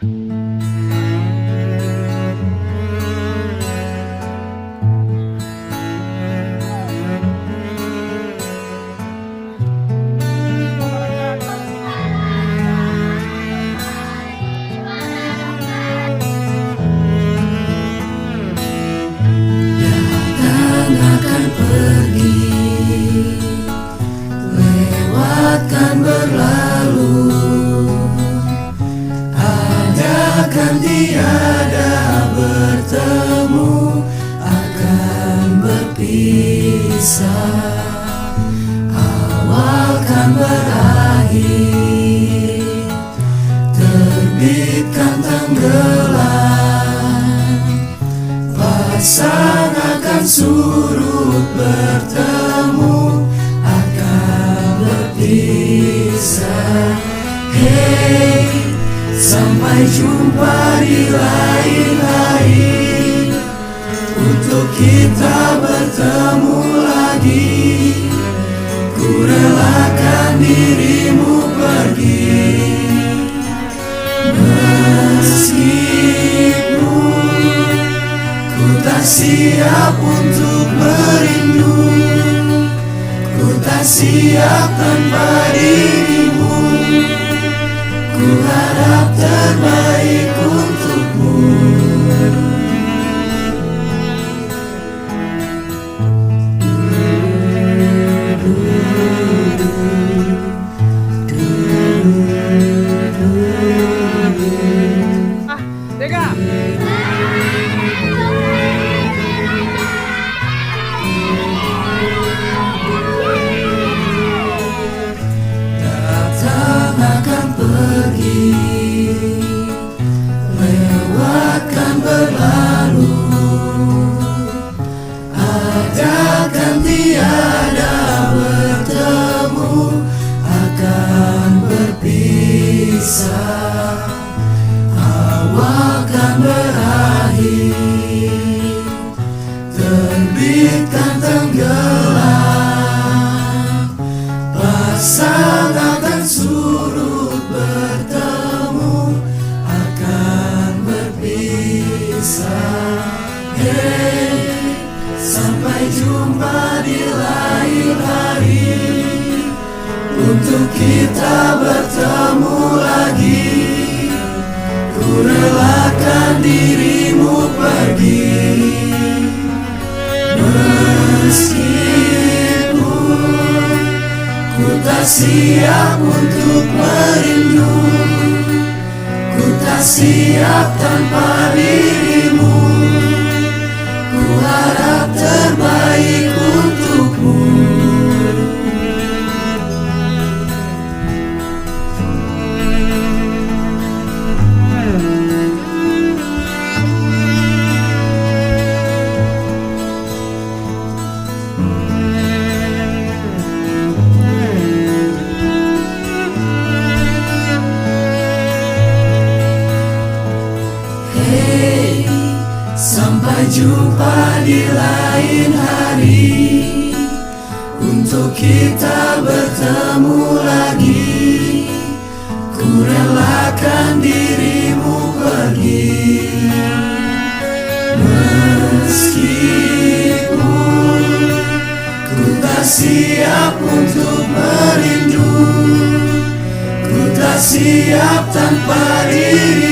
Akan pergi, lewatkan berlalu, ada kan tiada bertemu, akan berpisah, awal kan berakhir, terbitkan tenggelam, pasang akan surut bertemu, akan berpisah. Hey, sampai jumpa di lain hari, untuk kita bertemu lagi. Ku relakan dirimu pergi, meskipun ku tak siap untuk merindu, ku tak siap tanpa dirimu. Ku harap terbaik untukmu. Dega. Pergi, lewatkan berlalu, ada kan tiada bertemu, akan berpisah, awal kan berakhir, terbitkan tenggelam, pasang akan surut bertemu, akan berpisah. Hey, sampai jumpa di lain hari, untuk kita bertemu lagi. Ku relakan dirimu pergi, meskipun ku tak siap untuk merindu, ku tak siap tanpa dirimu. Ku harap terbaik untukmu. Hey, sampai jumpa di lain hari, untuk kita bertemu lagi. Ku relakan dirimu pergi, meskipun ku tak siap untuk merindu, ku tak siap tanpa dirimu.